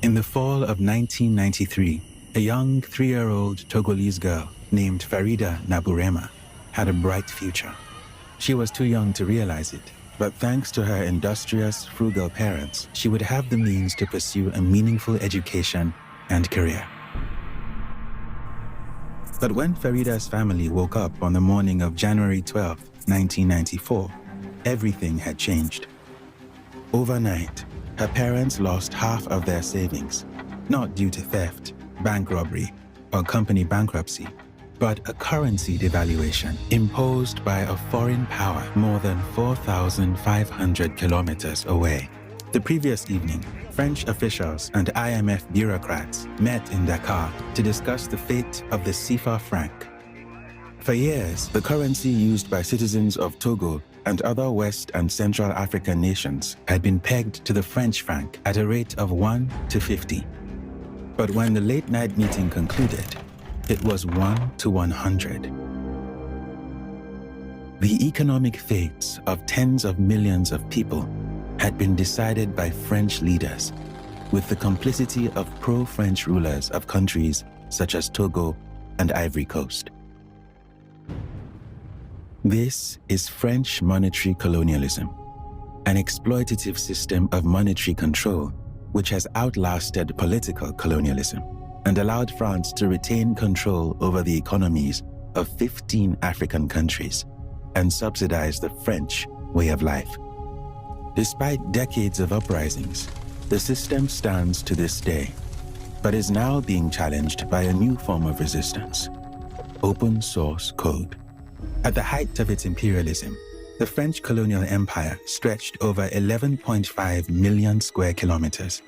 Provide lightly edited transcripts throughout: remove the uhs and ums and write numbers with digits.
In the fall of 1993, a young 3-year-old Togolese girl named Farida Naburema had a bright future. She was too young to realize it, but thanks to her industrious, frugal parents, she would have the means to pursue a meaningful education and career. But when Farida's family woke up on the morning of January 12, 1994, everything had changed. Overnight, her parents lost half of their savings, not due to theft, bank robbery, or company bankruptcy, but a currency devaluation imposed by a foreign power more than 4,500 kilometers away. The previous evening, French officials and IMF bureaucrats met in Dakar to discuss the fate of the CFA franc. For years, the currency used by citizens of Togo and other West and Central African nations had been pegged to the French franc at a rate of 1 to 50. But when the late-night meeting concluded, it was 1 to 100. The economic fates of tens of millions of people had been decided by French leaders, with the complicity of pro-French rulers of countries such as Togo and Ivory Coast. This is French monetary colonialism, an exploitative system of monetary control which has outlasted political colonialism and allowed France to retain control over the economies of 15 African countries and subsidize the French way of life. Despite decades of uprisings, the system stands to this day, but is now being challenged by a new form of resistance: open source code. At the height of its imperialism, the French colonial empire stretched over 11.5 million square kilometers.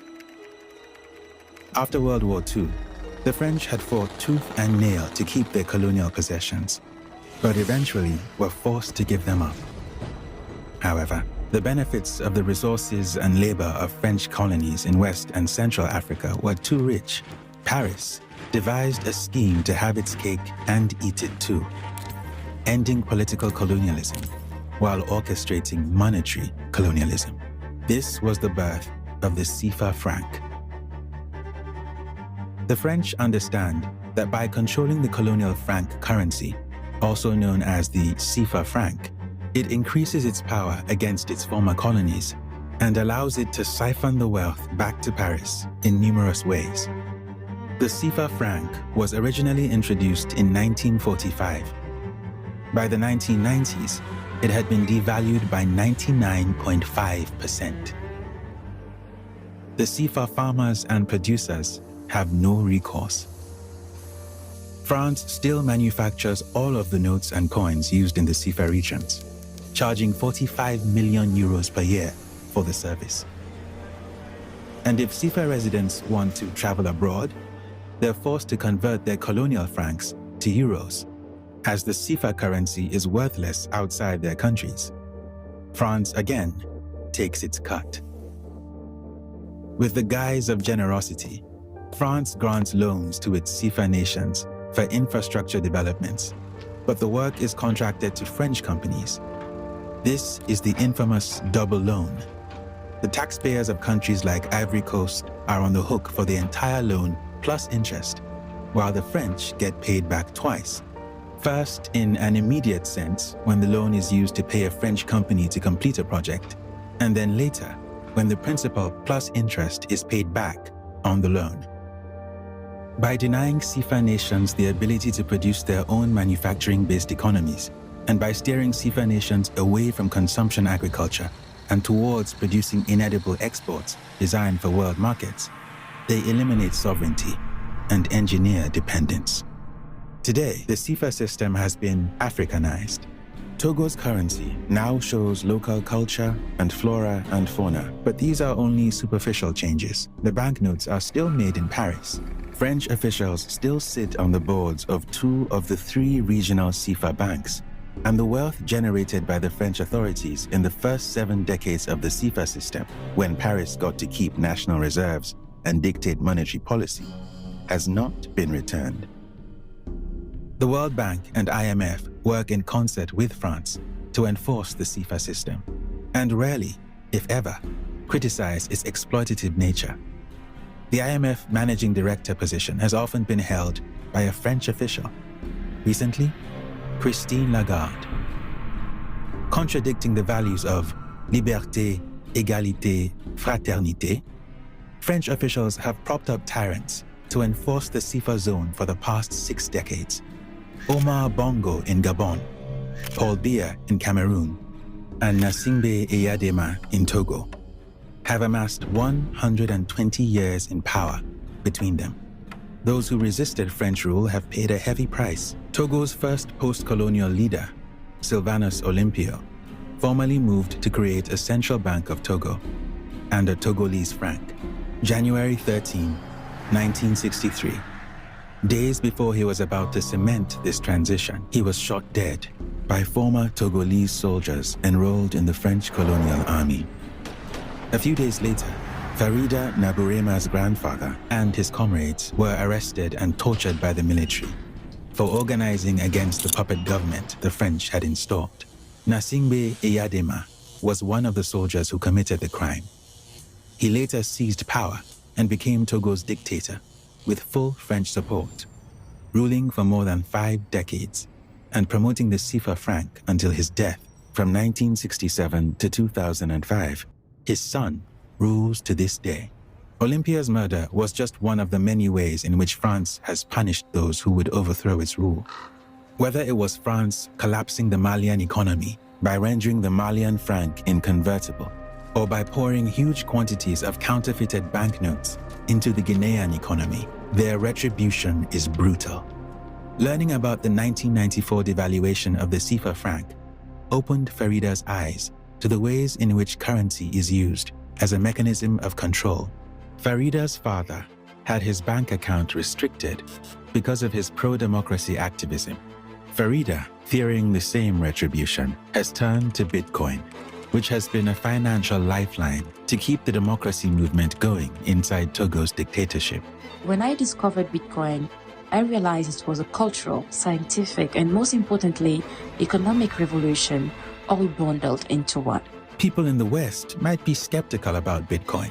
After World War II, the French had fought tooth and nail to keep their colonial possessions, but eventually were forced to give them up. However, the benefits of the resources and labor of French colonies in West and Central Africa were too rich. Paris devised a scheme to have its cake and eat it too, ending political colonialism while orchestrating monetary colonialism. This was the birth of the CFA franc. The French understand that by controlling the colonial franc currency, also known as the CFA franc, it increases its power against its former colonies and allows it to siphon the wealth back to Paris in numerous ways. The CFA franc was originally introduced in 1945. By the 1990s, it had been devalued by 99.5%. The CFA farmers and producers have no recourse. France still manufactures all of the notes and coins used in the CFA regions, charging 45 million euros per year for the service. And if CFA residents want to travel abroad, they're forced to convert their colonial francs to euros, as the CFA currency is worthless outside their countries. France again takes its cut. With the guise of generosity, France grants loans to its CFA nations for infrastructure developments, but the work is contracted to French companies. This is the infamous double loan. The taxpayers of countries like Ivory Coast are on the hook for the entire loan plus interest, while the French get paid back twice. First, in an immediate sense, when the loan is used to pay a French company to complete a project, and then later, when the principal plus interest is paid back on the loan. By denying CFA nations the ability to produce their own manufacturing-based economies, and by steering CFA nations away from consumption agriculture and towards producing inedible exports designed for world markets, they eliminate sovereignty and engineer dependence. Today, the CFA system has been Africanized. Togo's currency now shows local culture and flora and fauna, but these are only superficial changes. The banknotes are still made in Paris. French officials still sit on the boards of 2 of the 3 regional CFA banks, and the wealth generated by the French authorities in the first 7 decades of the CFA system, when Paris got to keep national reserves and dictate monetary policy, has not been returned. The World Bank and IMF work in concert with France to enforce the CFA system, and rarely, if ever, criticize its exploitative nature. The IMF managing director position has often been held by a French official. Recently, Christine Lagarde. Contradicting the values of liberté, égalité, fraternité, French officials have propped up tyrants to enforce the CFA zone for the past 6 decades. Omar Bongo in Gabon, Paul Biya in Cameroon, and Gnassingbé Eyadema in Togo have amassed 120 years in power between them. Those who resisted French rule have paid a heavy price. Togo's first post-colonial leader, Sylvanus Olympio, formally moved to create a central bank of Togo and a Togolese franc. January 13, 1963. Days before he was about to cement this transition, he was shot dead by former Togolese soldiers enrolled in the French colonial army. A few days later, Farida Naburema's grandfather and his comrades were arrested and tortured by the military for organizing against the puppet government the French had installed. Gnassingbé Eyadema was one of the soldiers who committed the crime. He later seized power and became Togo's dictator with full French support, ruling for more than 5 decades and promoting the CFA franc until his death from 1967 to 2005. His son rules to this day. Olympia's murder was just one of the many ways in which France has punished those who would overthrow its rule. Whether it was France collapsing the Malian economy by rendering the Malian franc inconvertible, or by pouring huge quantities of counterfeited banknotes into the Guinean economy, their retribution is brutal. Learning about the 1994 devaluation of the CFA franc opened Farida's eyes to the ways in which currency is used as a mechanism of control. Farida's father had his bank account restricted because of his pro-democracy activism. Farida, fearing the same retribution, has turned to Bitcoin, which has been a financial lifeline to keep the democracy movement going inside Togo's dictatorship. When I discovered Bitcoin, I realized it was a cultural, scientific, and most importantly, economic revolution all bundled into one. People in the West might be skeptical about Bitcoin.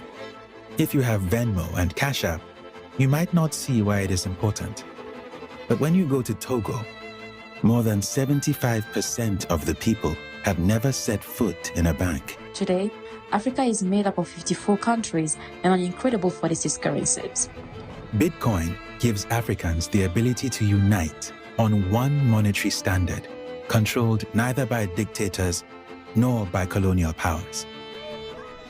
If you have Venmo and Cash App, you might not see why it is important. But when you go to Togo, more than 75% of the people have never set foot in a bank. Today, Africa is made up of 54 countries and on incredible 46 currencies. Bitcoin gives Africans the ability to unite on one monetary standard, controlled neither by dictators nor by colonial powers.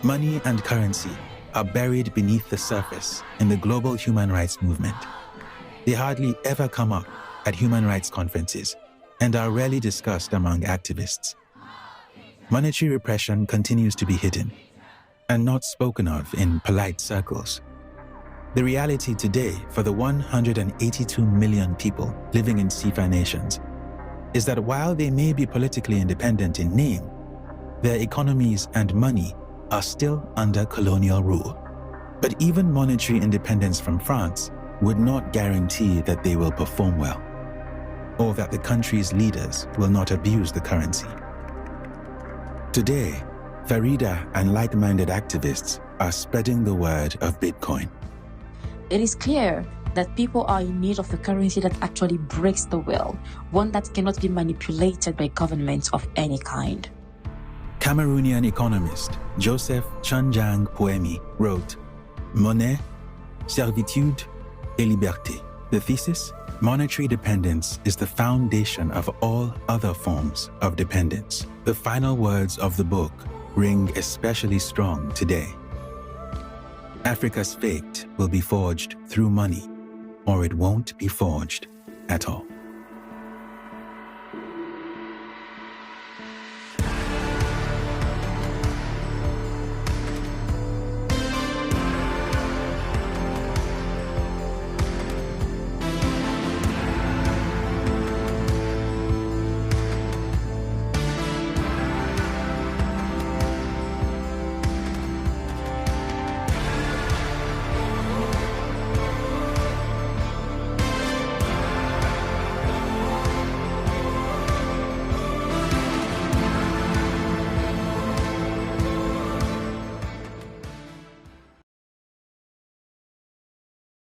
Money and currency are buried beneath the surface in the global human rights movement. They hardly ever come up at human rights conferences and are rarely discussed among activists. Monetary repression continues to be hidden and not spoken of in polite circles. The reality today for the 182 million people living in CFA nations is that while they may be politically independent in name, their economies and money are still under colonial rule. But even monetary independence from France would not guarantee that they will perform well, or that the country's leaders will not abuse the currency. Today, Farida and like-minded activists are spreading the word of Bitcoin. It is clear that people are in need of a currency that actually breaks the will, one that cannot be manipulated by governments of any kind. Cameroonian economist Joseph Tchanjang Poemi wrote, Monnaie, servitude et liberté. The thesis? Monetary dependence is the foundation of all other forms of dependence. The final words of the book ring especially strong today. Africa's fate will be forged through money, or it won't be forged at all.